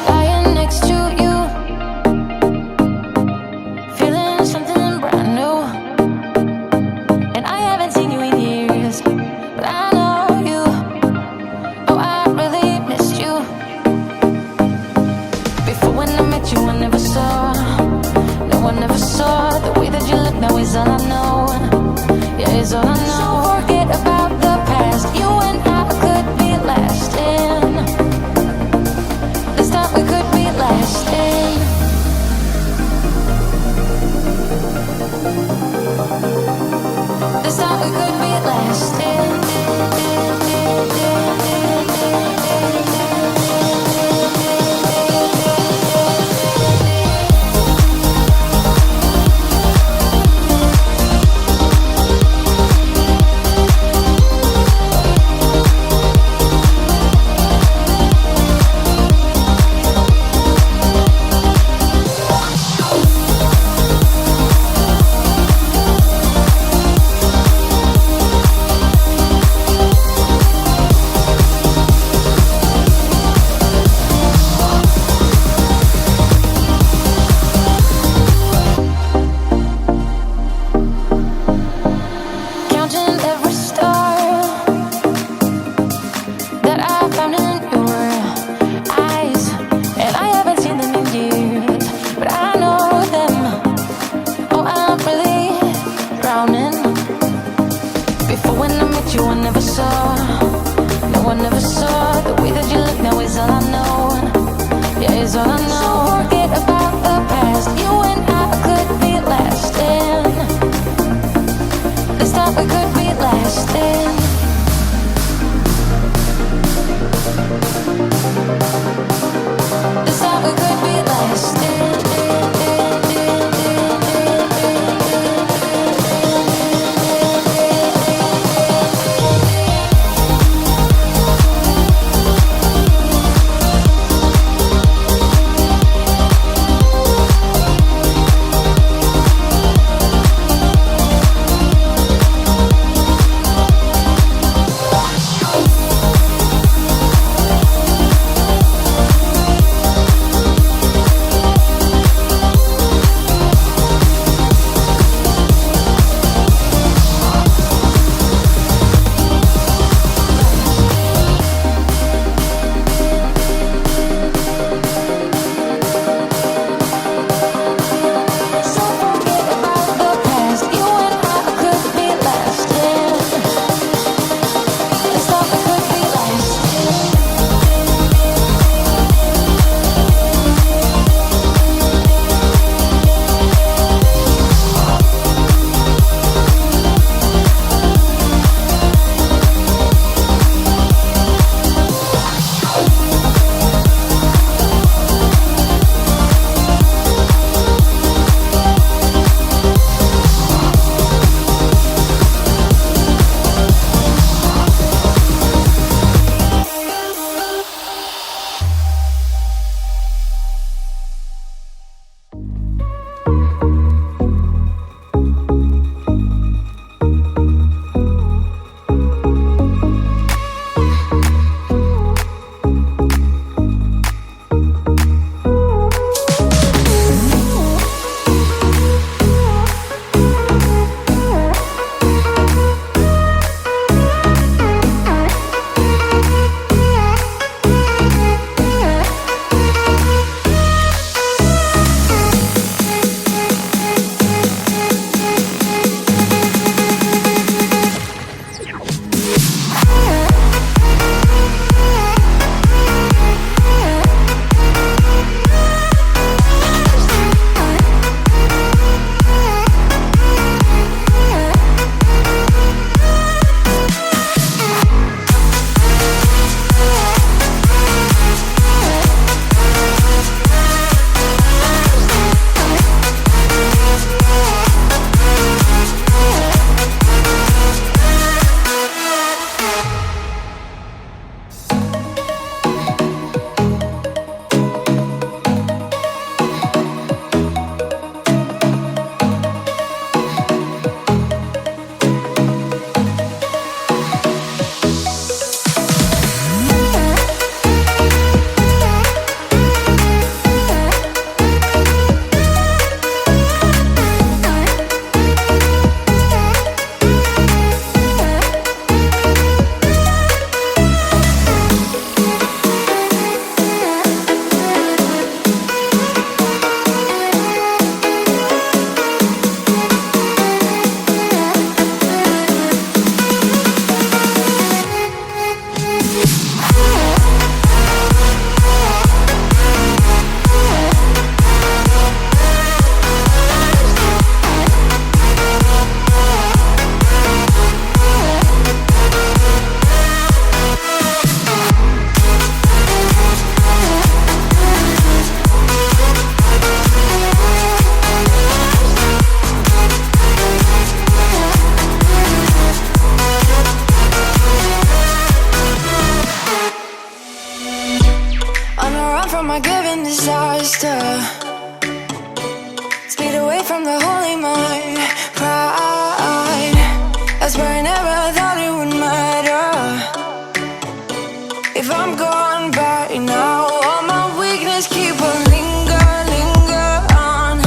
Lying next to you, feeling something brand new. And I haven't seen you in years, but I know you. Oh, I really missed you. Before when I met you, I never saw. No, I never saw the way that you look now is all I know. Yeah, it's all I know. So forget about the past. You and I could be lasting. This time we could be lasting. This time we could be lasting. Counting every star that I found in your eyes, and I haven't seen them in years, but I know them. Oh, I'm really drowning. Before when I met you, I never saw. No, I never saw the way that you look now is all I know. Yeah, it's all I know. So forget about the past. You and I could be lasting. This time we could be lasting. This time we could be lasting. disaster. Speed away from the holy mind. Pride, that's where I never thought it would matter. If I'm gone by now, all my weakness keep on linger on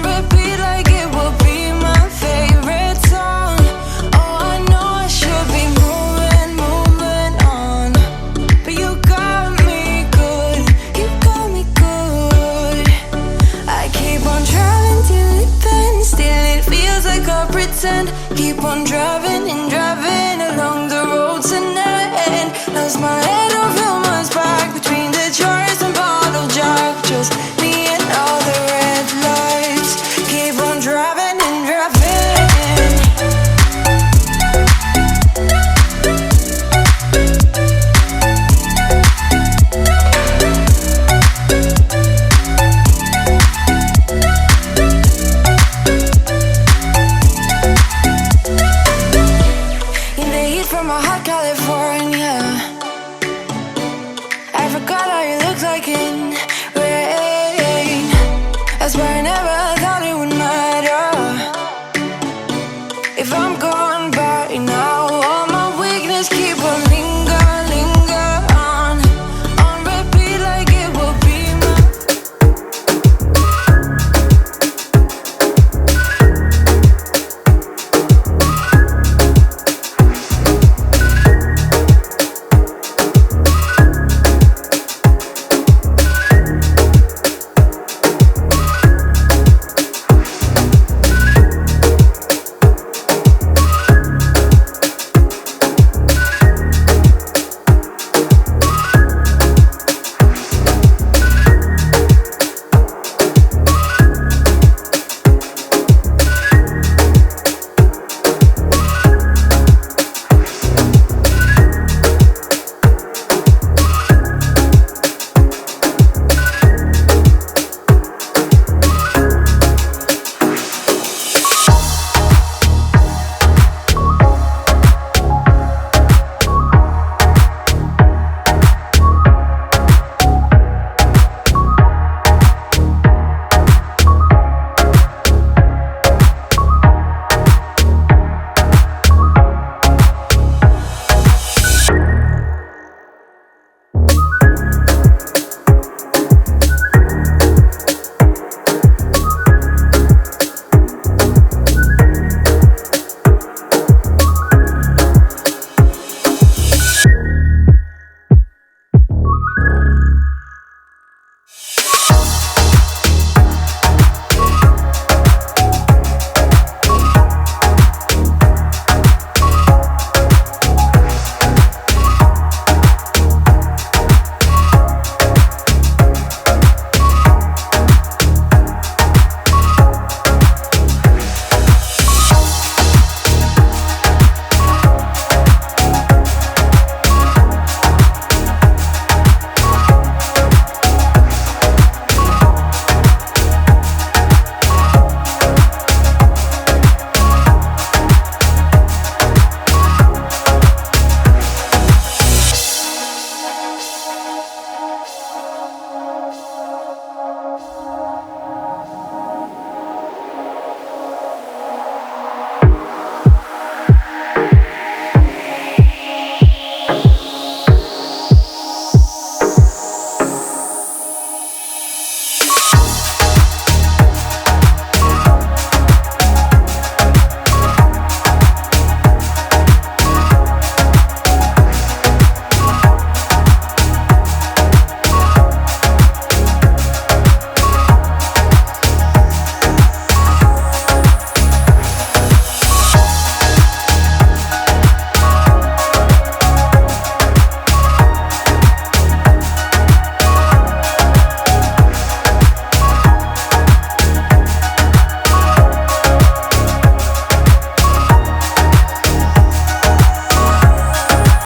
repeat like it will be my favorite song. Oh, I know I should be moving on, but you got me good, you got me good. I keep on driving till it bends, still it feels like I pretend. Keep on driving and driving along the road to never end. Lost my head over my back between the jars and bottle jack. Just me and all the red lights. Keep on driving and driving. In the heat from a hot California, I forgot how you look like in rain. That's why I never thought it would matter. If I'm gone